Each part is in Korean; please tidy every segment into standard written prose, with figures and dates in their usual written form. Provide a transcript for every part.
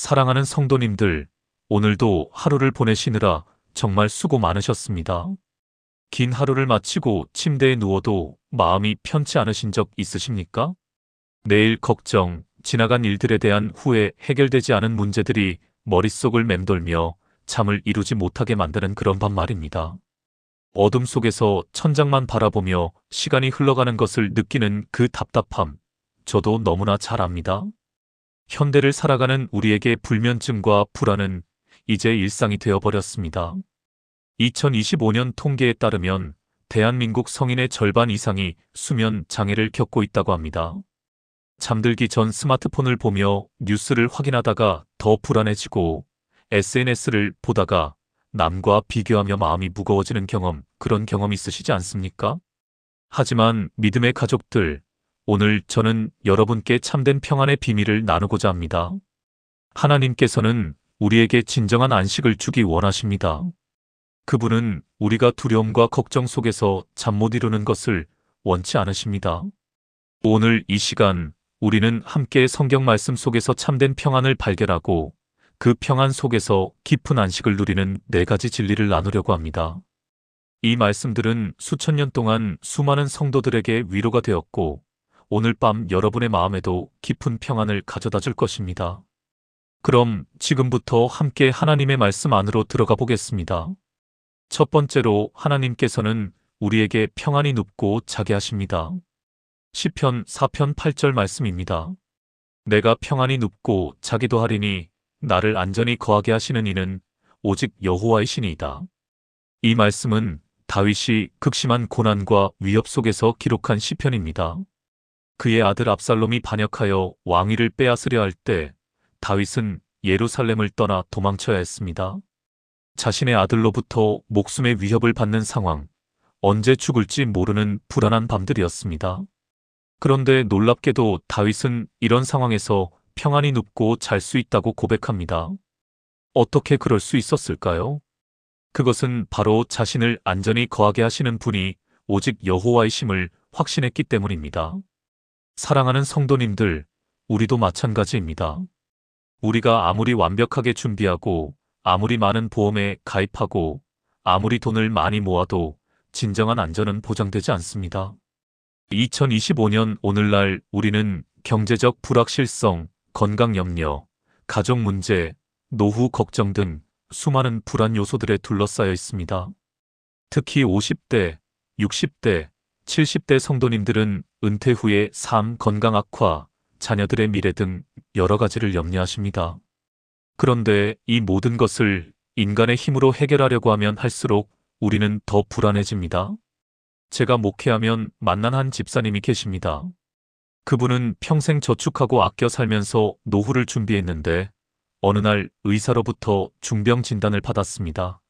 사랑하는 성도님들, 오늘도 하루를 보내시느라 정말 수고 많으셨습니다. 긴 하루를 마치고 침대에 누워도 마음이 편치 않으신 적 있으십니까? 내일 걱정, 지나간 일들에 대한 후회, 해결되지 않은 문제들이 머릿속을 맴돌며 잠을 이루지 못하게 만드는 그런 밤 말입니다. 어둠 속에서 천장만 바라보며 시간이 흘러가는 것을 느끼는 그 답답함, 저도 너무나 잘 압니다. 현대를 살아가는 우리에게 불면증과 불안은 이제 일상이 되어버렸습니다. 2025년 통계에 따르면 대한민국 성인의 절반 이상이 수면 장애를 겪고 있다고 합니다. 잠들기 전 스마트폰을 보며 뉴스를 확인하다가 더 불안해지고 SNS를 보다가 남과 비교하며 마음이 무거워지는 경험, 그런 경험 있으시지 않습니까? 하지만 믿음의 가족들, 오늘 저는 여러분께 참된 평안의 비밀을 나누고자 합니다. 하나님께서는 우리에게 진정한 안식을 주기 원하십니다. 그분은 우리가 두려움과 걱정 속에서 잠 못 이루는 것을 원치 않으십니다. 오늘 이 시간 우리는 함께 성경 말씀 속에서 참된 평안을 발견하고 그 평안 속에서 깊은 안식을 누리는 4가지 진리를 나누려고 합니다. 이 말씀들은 수천 년 동안 수많은 성도들에게 위로가 되었고 오늘 밤 여러분의 마음에도 깊은 평안을 가져다 줄 것입니다. 그럼 지금부터 함께 하나님의 말씀 안으로 들어가 보겠습니다. 첫 번째로 하나님께서는 우리에게 평안히 눕고 자게 하십니다. 시편 4편 8절 말씀입니다. 내가 평안히 눕고 자기도 하리니 나를 안전히 거하게 하시는 이는 오직 여호와이시니이다. 이 말씀은 다윗이 극심한 고난과 위협 속에서 기록한 시편입니다. 그의 아들 압살롬이 반역하여 왕위를 빼앗으려 할 때 다윗은 예루살렘을 떠나 도망쳐야 했습니다. 자신의 아들로부터 목숨의 위협을 받는 상황, 언제 죽을지 모르는 불안한 밤들이었습니다. 그런데 놀랍게도 다윗은 이런 상황에서 평안히 눕고 잘 수 있다고 고백합니다. 어떻게 그럴 수 있었을까요? 그것은 바로 자신을 안전히 거하게 하시는 분이 오직 여호와이심을 확신했기 때문입니다. 사랑하는 성도님들, 우리도 마찬가지입니다. 우리가 아무리 완벽하게 준비하고 아무리 많은 보험에 가입하고 아무리 돈을 많이 모아도 진정한 안전은 보장되지 않습니다. 2025년 오늘날 우리는 경제적 불확실성, 건강 염려, 가족 문제, 노후 걱정 등 수많은 불안 요소들에 둘러싸여 있습니다. 특히 50대, 60대, 70대 성도님들은 은퇴 후의 삶, 건강 악화, 자녀들의 미래 등 여러 가지를 염려하십니다. 그런데 이 모든 것을 인간의 힘으로 해결하려고 하면 할수록 우리는 더 불안해집니다. 제가 목회하면 만난 한 집사님이 계십니다. 그분은 평생 저축하고 아껴 살면서 노후를 준비했는데 어느 날 의사로부터 중병 진단을 받았습니다.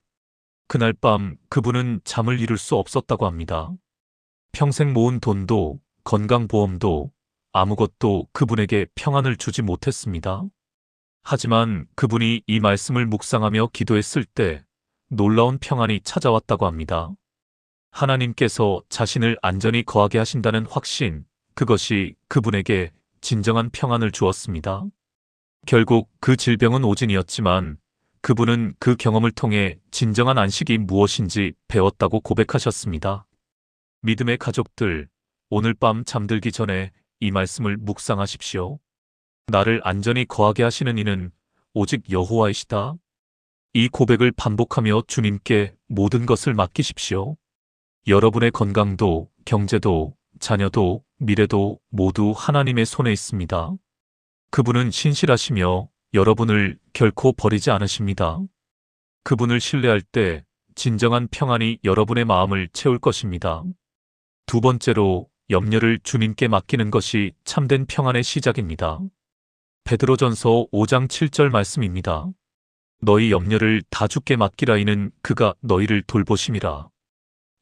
그날 밤 그분은 잠을 이룰 수 없었다고 합니다. 평생 모은 돈도 건강보험도 아무것도 그분에게 평안을 주지 못했습니다. 하지만 그분이 이 말씀을 묵상하며 기도했을 때 놀라운 평안이 찾아왔다고 합니다. 하나님께서 자신을 안전히 거하게 하신다는 확신, 그것이 그분에게 진정한 평안을 주었습니다. 결국 그 질병은 오진이었지만 그분은 그 경험을 통해 진정한 안식이 무엇인지 배웠다고 고백하셨습니다. 믿음의 가족들, 오늘 밤 잠들기 전에 이 말씀을 묵상하십시오. 나를 안전히 거하게 하시는 이는 오직 여호와이시다. 이 고백을 반복하며 주님께 모든 것을 맡기십시오. 여러분의 건강도, 경제도, 자녀도, 미래도 모두 하나님의 손에 있습니다. 그분은 신실하시며 여러분을 결코 버리지 않으십니다. 그분을 신뢰할 때 진정한 평안이 여러분의 마음을 채울 것입니다. 두 번째로 염려를 주님께 맡기는 것이 참된 평안의 시작입니다. 베드로전서 5장 7절 말씀입니다. 너희 염려를 다 주께 맡기라 이는 그가 너희를 돌보심이라.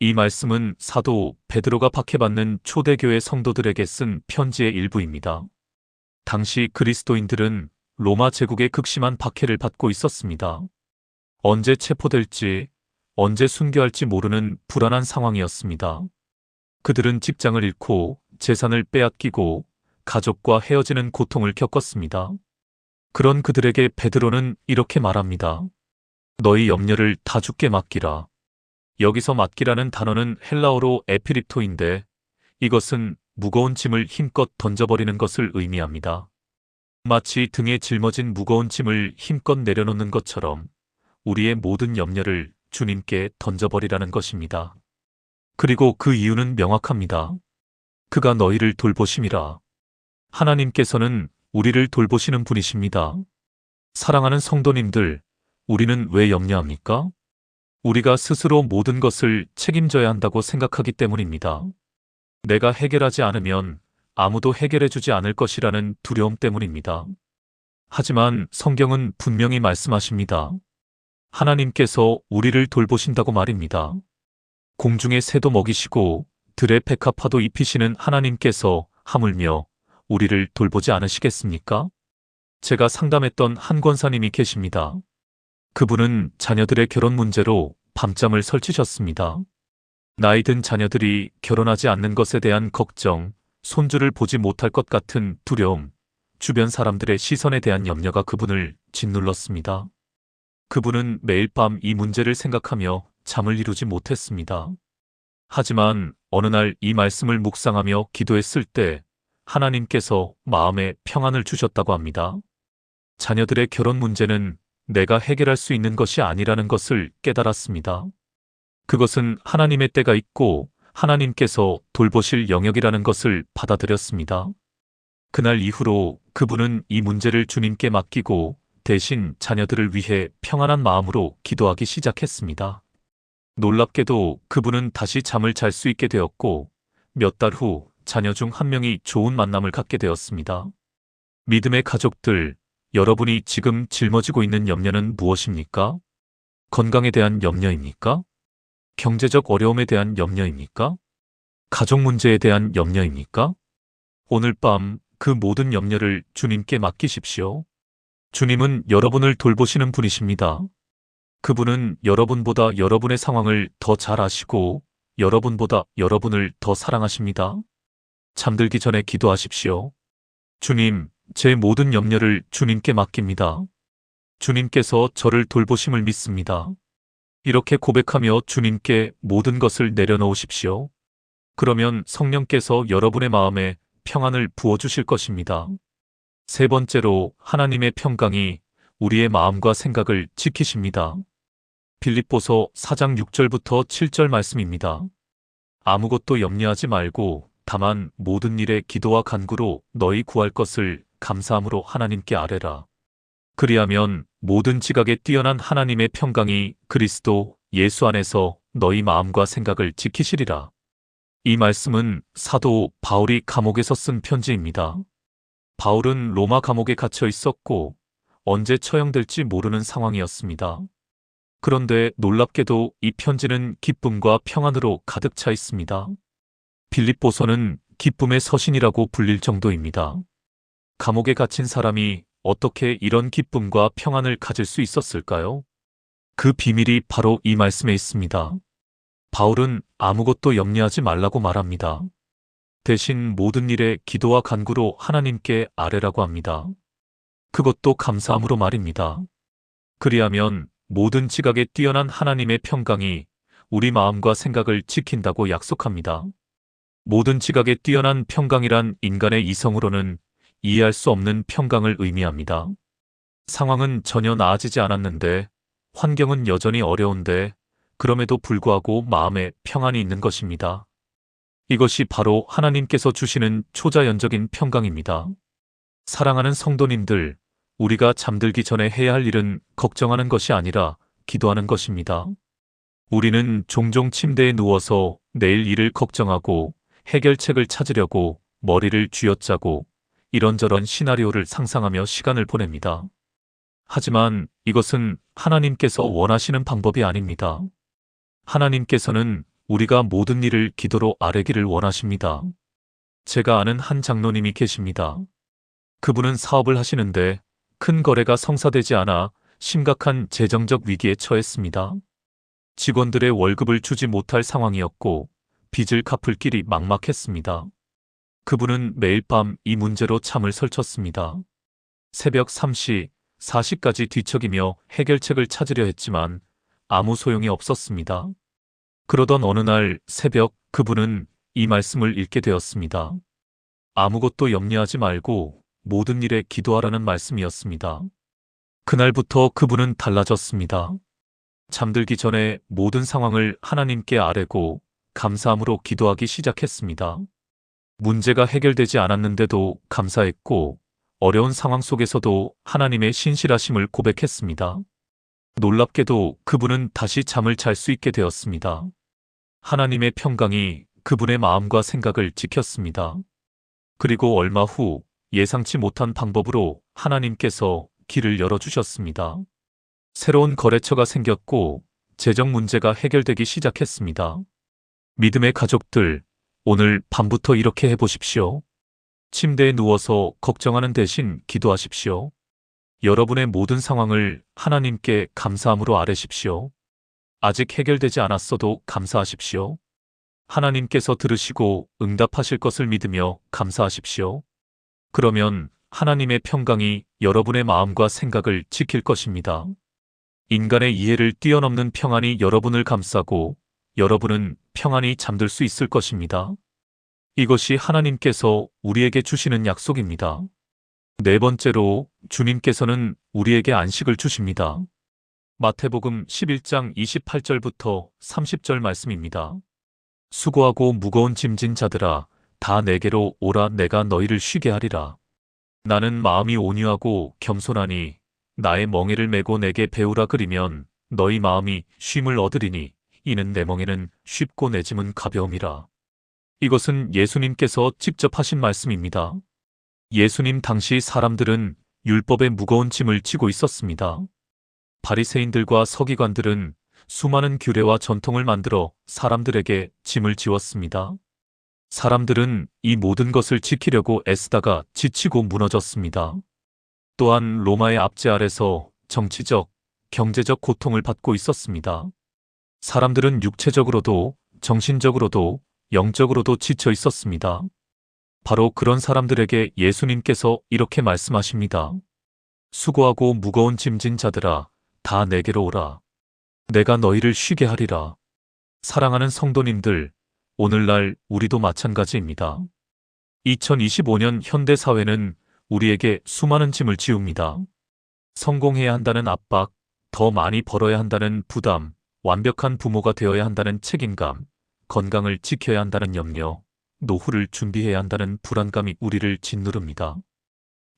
이 말씀은 사도 베드로가 박해받는 초대교회 성도들에게 쓴 편지의 일부입니다. 당시 그리스도인들은 로마 제국의 극심한 박해를 받고 있었습니다. 언제 체포될지, 언제 순교할지 모르는 불안한 상황이었습니다. 그들은 직장을 잃고 재산을 빼앗기고 가족과 헤어지는 고통을 겪었습니다. 그런 그들에게 베드로는 이렇게 말합니다. 너희 염려를 다 주께 맡기라. 여기서 맡기라는 단어는 헬라어로 에피립토인데 이것은 무거운 짐을 힘껏 던져버리는 것을 의미합니다. 마치 등에 짊어진 무거운 짐을 힘껏 내려놓는 것처럼 우리의 모든 염려를 주님께 던져버리라는 것입니다. 그리고 그 이유는 명확합니다. 그가 너희를 돌보심이라. 하나님께서는 우리를 돌보시는 분이십니다. 사랑하는 성도님들, 우리는 왜 염려합니까? 우리가 스스로 모든 것을 책임져야 한다고 생각하기 때문입니다. 내가 해결하지 않으면 아무도 해결해주지 않을 것이라는 두려움 때문입니다. 하지만 성경은 분명히 말씀하십니다. 하나님께서 우리를 돌보신다고 말입니다. 공중의 새도 먹이시고 들의 백합화도 입히시는 하나님께서 하물며 우리를 돌보지 않으시겠습니까? 제가 상담했던 한 권사님이 계십니다. 그분은 자녀들의 결혼 문제로 밤잠을 설치셨습니다. 나이 든 자녀들이 결혼하지 않는 것에 대한 걱정, 손주를 보지 못할 것 같은 두려움, 주변 사람들의 시선에 대한 염려가 그분을 짓눌렀습니다. 그분은 매일 밤 이 문제를 생각하며 잠을 이루지 못했습니다. 하지만 어느 날 이 말씀을 묵상하며 기도했을 때 하나님께서 마음에 평안을 주셨다고 합니다. 자녀들의 결혼 문제는 내가 해결할 수 있는 것이 아니라는 것을 깨달았습니다. 그것은 하나님의 때가 있고 하나님께서 돌보실 영역이라는 것을 받아들였습니다. 그날 이후로 그분은 이 문제를 주님께 맡기고 대신 자녀들을 위해 평안한 마음으로 기도하기 시작했습니다. 놀랍게도 그분은 다시 잠을 잘 수 있게 되었고 몇 달 후 자녀 중 한 명이 좋은 만남을 갖게 되었습니다. 믿음의 가족들, 여러분이 지금 짊어지고 있는 염려는 무엇입니까? 건강에 대한 염려입니까? 경제적 어려움에 대한 염려입니까? 가족 문제에 대한 염려입니까? 오늘 밤 그 모든 염려를 주님께 맡기십시오. 주님은 여러분을 돌보시는 분이십니다. 그분은 여러분보다 여러분의 상황을 더 잘 아시고 여러분보다 여러분을 더 사랑하십니다. 잠들기 전에 기도하십시오. 주님, 제 모든 염려를 주님께 맡깁니다. 주님께서 저를 돌보심을 믿습니다. 이렇게 고백하며 주님께 모든 것을 내려놓으십시오. 그러면 성령께서 여러분의 마음에 평안을 부어주실 것입니다. 세 번째로 하나님의 평강이 우리의 마음과 생각을 지키십니다. 빌립보서 4장 6절부터 7절 말씀입니다. 아무것도 염려하지 말고 다만 모든 일에 기도와 간구로 너희 구할 것을 감사함으로 하나님께 아뢰라. 그리하면 모든 지각에 뛰어난 하나님의 평강이 그리스도 예수 안에서 너희 마음과 생각을 지키시리라. 이 말씀은 사도 바울이 감옥에서 쓴 편지입니다. 바울은 로마 감옥에 갇혀 있었고 언제 처형될지 모르는 상황이었습니다. 그런데 놀랍게도 이 편지는 기쁨과 평안으로 가득 차 있습니다. 빌립보서는 기쁨의 서신이라고 불릴 정도입니다. 감옥에 갇힌 사람이 어떻게 이런 기쁨과 평안을 가질 수 있었을까요? 그 비밀이 바로 이 말씀에 있습니다. 바울은 아무것도 염려하지 말라고 말합니다. 대신 모든 일에 기도와 간구로 하나님께 아뢰라고 합니다. 그것도 감사함으로 말입니다. 그리하면 모든 지각에 뛰어난 하나님의 평강이 우리 마음과 생각을 지킨다고 약속합니다. 모든 지각에 뛰어난 평강이란 인간의 이성으로는 이해할 수 없는 평강을 의미합니다. 상황은 전혀 나아지지 않았는데, 환경은 여전히 어려운데, 그럼에도 불구하고 마음에 평안이 있는 것입니다. 이것이 바로 하나님께서 주시는 초자연적인 평강입니다. 사랑하는 성도님들, 우리가 잠들기 전에 해야 할 일은 걱정하는 것이 아니라 기도하는 것입니다. 우리는 종종 침대에 누워서 내일 일을 걱정하고 해결책을 찾으려고 머리를 쥐어짜고 이런저런 시나리오를 상상하며 시간을 보냅니다. 하지만 이것은 하나님께서 원하시는 방법이 아닙니다. 하나님께서는 우리가 모든 일을 기도로 아뢰기를 원하십니다. 제가 아는 한 장로님이 계십니다. 그분은 사업을 하시는데 큰 거래가 성사되지 않아 심각한 재정적 위기에 처했습니다. 직원들의 월급을 주지 못할 상황이었고 빚을 갚을 길이 막막했습니다. 그분은 매일 밤 이 문제로 잠을 설쳤습니다. 새벽 3시, 4시까지 뒤척이며 해결책을 찾으려 했지만 아무 소용이 없었습니다. 그러던 어느 날 새벽 그분은 이 말씀을 읽게 되었습니다. 아무것도 염려하지 말고 모든 일에 기도하라는 말씀이었습니다. 그날부터 그분은 달라졌습니다. 잠들기 전에 모든 상황을 하나님께 아뢰고 감사함으로 기도하기 시작했습니다. 문제가 해결되지 않았는데도 감사했고 어려운 상황 속에서도 하나님의 신실하심을 고백했습니다. 놀랍게도 그분은 다시 잠을 잘 수 있게 되었습니다. 하나님의 평강이 그분의 마음과 생각을 지켰습니다. 그리고 얼마 후 예상치 못한 방법으로 하나님께서 길을 열어주셨습니다. 새로운 거래처가 생겼고 재정 문제가 해결되기 시작했습니다. 믿음의 가족들, 오늘 밤부터 이렇게 해보십시오. 침대에 누워서 걱정하는 대신 기도하십시오. 여러분의 모든 상황을 하나님께 감사함으로 아뢰십시오. 아직 해결되지 않았어도 감사하십시오. 하나님께서 들으시고 응답하실 것을 믿으며 감사하십시오. 그러면 하나님의 평강이 여러분의 마음과 생각을 지킬 것입니다. 인간의 이해를 뛰어넘는 평안이 여러분을 감싸고 여러분은 평안히 잠들 수 있을 것입니다. 이것이 하나님께서 우리에게 주시는 약속입니다. 네 번째로 주님께서는 우리에게 안식을 주십니다. 마태복음 11장 28절부터 30절 말씀입니다. 수고하고 무거운 짐진 자들아 다 내게로 오라 내가 너희를 쉬게 하리라. 나는 마음이 온유하고 겸손하니 나의 멍에를 메고 내게 배우라 그리면 너희 마음이 쉼을 얻으리니 이는 내 멍에는 쉽고 내 짐은 가벼움이라. 이것은 예수님께서 직접 하신 말씀입니다. 예수님 당시 사람들은 율법의 무거운 짐을 지고 있었습니다. 바리새인들과 서기관들은 수많은 규례와 전통을 만들어 사람들에게 짐을 지웠습니다. 사람들은 이 모든 것을 지키려고 애쓰다가 지치고 무너졌습니다. 또한 로마의 압제 아래서 정치적, 경제적 고통을 받고 있었습니다. 사람들은 육체적으로도 정신적으로도 영적으로도 지쳐 있었습니다. 바로 그런 사람들에게 예수님께서 이렇게 말씀하십니다. 수고하고 무거운 짐진 자들아 다 내게로 오라. 내가 너희를 쉬게 하리라. 사랑하는 성도님들, 오늘날 우리도 마찬가지입니다. 2025년 현대 사회는 우리에게 수많은 짐을 지웁니다. 성공해야 한다는 압박, 더 많이 벌어야 한다는 부담, 완벽한 부모가 되어야 한다는 책임감, 건강을 지켜야 한다는 염려, 노후를 준비해야 한다는 불안감이 우리를 짓누릅니다.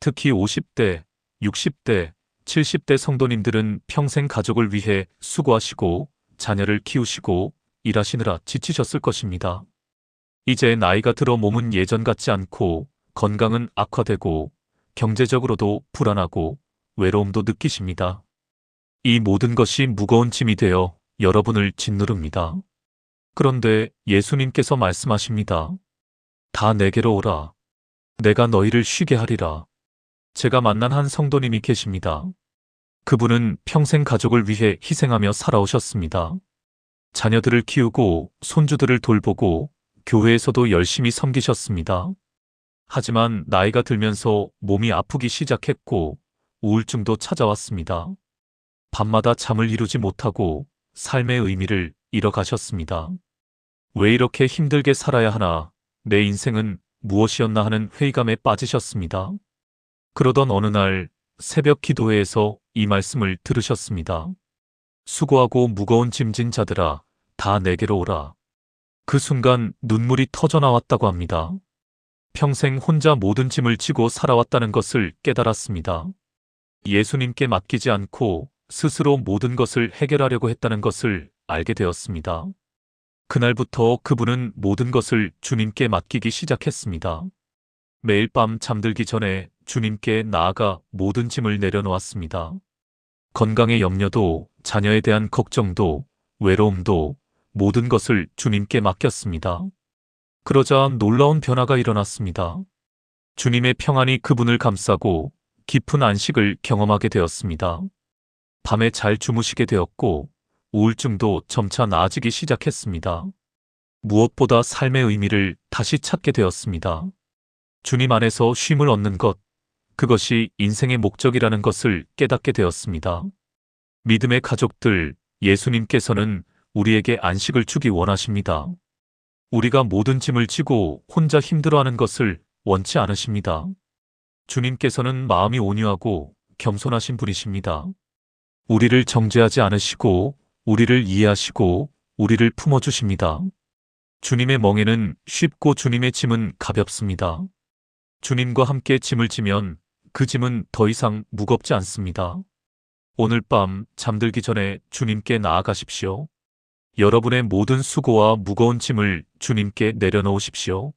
특히 50대, 60대, 70대 성도님들은 평생 가족을 위해 수고하시고 자녀를 키우시고 일하시느라 지치셨을 것입니다. 이제 나이가 들어 몸은 예전 같지 않고 건강은 악화되고 경제적으로도 불안하고 외로움도 느끼십니다. 이 모든 것이 무거운 짐이 되어 여러분을 짓누릅니다. 그런데 예수님께서 말씀하십니다. 다 내게로 오라. 내가 너희를 쉬게 하리라. 제가 만난 한 성도님이 계십니다. 그분은 평생 가족을 위해 희생하며 살아오셨습니다. 자녀들을 키우고 손주들을 돌보고 교회에서도 열심히 섬기셨습니다. 하지만 나이가 들면서 몸이 아프기 시작했고 우울증도 찾아왔습니다. 밤마다 잠을 이루지 못하고 삶의 의미를 잃어가셨습니다. 왜 이렇게 힘들게 살아야 하나, 내 인생은 무엇이었나 하는 회의감에 빠지셨습니다. 그러던 어느 날 새벽 기도회에서 이 말씀을 들으셨습니다. 수고하고 무거운 짐진 자들아 다 내게로 오라. 그 순간 눈물이 터져 나왔다고 합니다. 평생 혼자 모든 짐을 지고 살아왔다는 것을 깨달았습니다. 예수님께 맡기지 않고 스스로 모든 것을 해결하려고 했다는 것을 알게 되었습니다. 그날부터 그분은 모든 것을 주님께 맡기기 시작했습니다. 매일 밤 잠들기 전에 주님께 나아가 모든 짐을 내려놓았습니다. 건강의 염려도, 자녀에 대한 걱정도, 외로움도 모든 것을 주님께 맡겼습니다. 그러자 놀라운 변화가 일어났습니다. 주님의 평안이 그분을 감싸고 깊은 안식을 경험하게 되었습니다. 밤에 잘 주무시게 되었고 우울증도 점차 나아지기 시작했습니다. 무엇보다 삶의 의미를 다시 찾게 되었습니다. 주님 안에서 쉼을 얻는 것, 그것이 인생의 목적이라는 것을 깨닫게 되었습니다. 믿음의 가족들, 예수님께서는 우리에게 안식을 주기 원하십니다. 우리가 모든 짐을 지고 혼자 힘들어하는 것을 원치 않으십니다. 주님께서는 마음이 온유하고 겸손하신 분이십니다. 우리를 정죄하지 않으시고 우리를 이해하시고 우리를 품어주십니다. 주님의 멍에는 쉽고 주님의 짐은 가볍습니다. 주님과 함께 짐을 지면 그 짐은 더 이상 무겁지 않습니다. 오늘 밤 잠들기 전에 주님께 나아가십시오. 여러분의 모든 수고와 무거운 짐을 주님께 내려놓으십시오.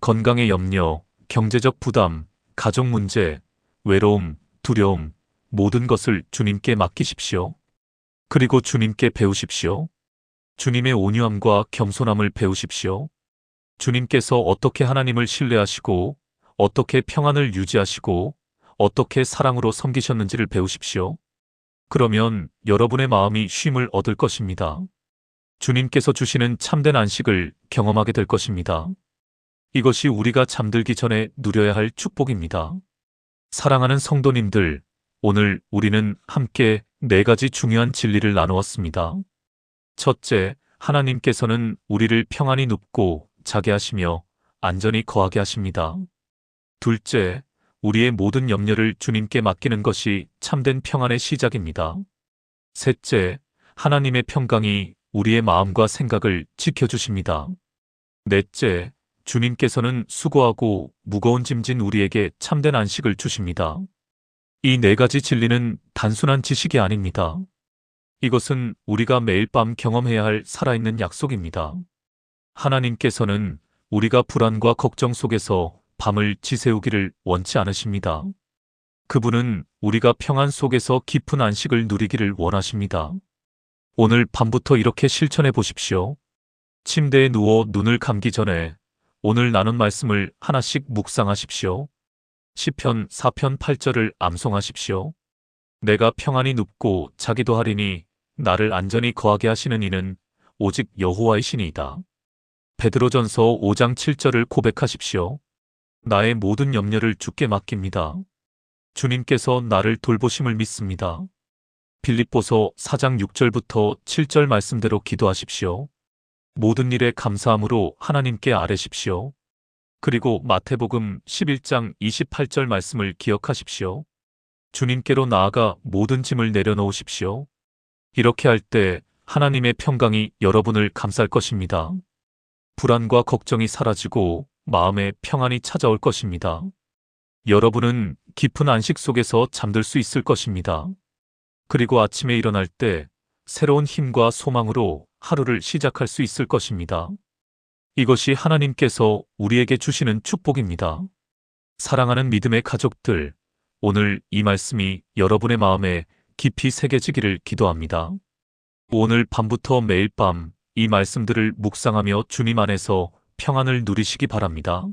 건강의 염려, 경제적 부담, 가족 문제, 외로움, 두려움, 모든 것을 주님께 맡기십시오. 그리고 주님께 배우십시오. 주님의 온유함과 겸손함을 배우십시오. 주님께서 어떻게 하나님을 신뢰하시고 어떻게 평안을 유지하시고 어떻게 사랑으로 섬기셨는지를 배우십시오. 그러면 여러분의 마음이 쉼을 얻을 것입니다. 주님께서 주시는 참된 안식을 경험하게 될 것입니다. 이것이 우리가 잠들기 전에 누려야 할 축복입니다. 사랑하는 성도님들, 오늘 우리는 함께 4가지 중요한 진리를 나누었습니다. 첫째, 하나님께서는 우리를 평안히 눕고 자게 하시며 안전히 거하게 하십니다. 둘째, 우리의 모든 염려를 주님께 맡기는 것이 참된 평안의 시작입니다. 셋째, 하나님의 평강이 우리의 마음과 생각을 지켜주십니다. 넷째, 주님께서는 수고하고 무거운 짐진 우리에게 참된 안식을 주십니다. 이 4가지 진리는 단순한 지식이 아닙니다. 이것은 우리가 매일 밤 경험해야 할 살아있는 약속입니다. 하나님께서는 우리가 불안과 걱정 속에서 밤을 지새우기를 원치 않으십니다. 그분은 우리가 평안 속에서 깊은 안식을 누리기를 원하십니다. 오늘 밤부터 이렇게 실천해 보십시오. 침대에 누워 눈을 감기 전에 오늘 나눈 말씀을 하나씩 묵상하십시오. 시편 4편 8절을 암송하십시오. 내가 평안히 눕고 자기도 하리니 나를 안전히 거하게 하시는 이는 오직 여호와이시니이다. 베드로전서 5장 7절을 고백하십시오. 나의 모든 염려를 주께 맡깁니다. 주님께서 나를 돌보심을 믿습니다. 빌립보서 4장 6절부터 7절 말씀대로 기도하십시오. 모든 일에 감사함으로 하나님께 아뢰십시오. 그리고 마태복음 11장 28절 말씀을 기억하십시오. 주님께로 나아가 모든 짐을 내려놓으십시오. 이렇게 할 때 하나님의 평강이 여러분을 감쌀 것입니다. 불안과 걱정이 사라지고 마음에 평안이 찾아올 것입니다. 여러분은 깊은 안식 속에서 잠들 수 있을 것입니다. 그리고 아침에 일어날 때 새로운 힘과 소망으로 하루를 시작할 수 있을 것입니다. 이것이 하나님께서 우리에게 주시는 축복입니다. 사랑하는 믿음의 가족들, 오늘 이 말씀이 여러분의 마음에 깊이 새겨지기를 기도합니다. 오늘 밤부터 매일 밤 이 말씀들을 묵상하며 주님 안에서 평안을 누리시기 바랍니다.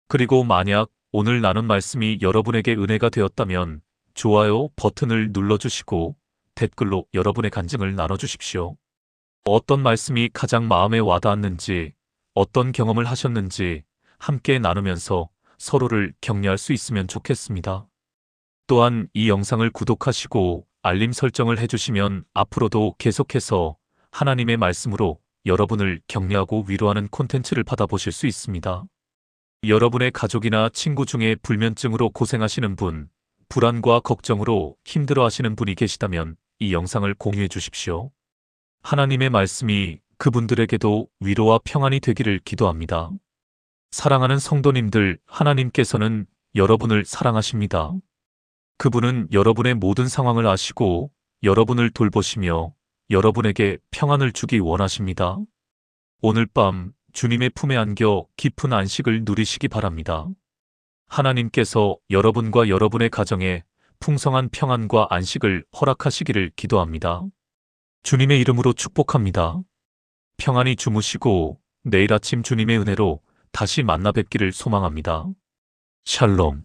그리고 만약 오늘 나눈 말씀이 여러분에게 은혜가 되었다면 좋아요 버튼을 눌러주시고 댓글로 여러분의 간증을 나눠주십시오. 어떤 말씀이 가장 마음에 와닿았는지, 어떤 경험을 하셨는지 함께 나누면서 서로를 격려할 수 있으면 좋겠습니다. 또한 이 영상을 구독하시고 알림 설정을 해주시면 앞으로도 계속해서 하나님의 말씀으로 여러분을 격려하고 위로하는 콘텐츠를 받아보실 수 있습니다. 여러분의 가족이나 친구 중에 불면증으로 고생하시는 분, 불안과 걱정으로 힘들어하시는 분이 계시다면 이 영상을 공유해 주십시오. 하나님의 말씀이 그분들에게도 위로와 평안이 되기를 기도합니다. 사랑하는 성도님들, 하나님께서는 여러분을 사랑하십니다. 그분은 여러분의 모든 상황을 아시고 여러분을 돌보시며 여러분에게 평안을 주기 원하십니다. 오늘 밤 주님의 품에 안겨 깊은 안식을 누리시기 바랍니다. 하나님께서 여러분과 여러분의 가정에 풍성한 평안과 안식을 허락하시기를 기도합니다. 주님의 이름으로 축복합니다. 평안히 주무시고 내일 아침 주님의 은혜로 다시 만나 뵙기를 소망합니다. 샬롬.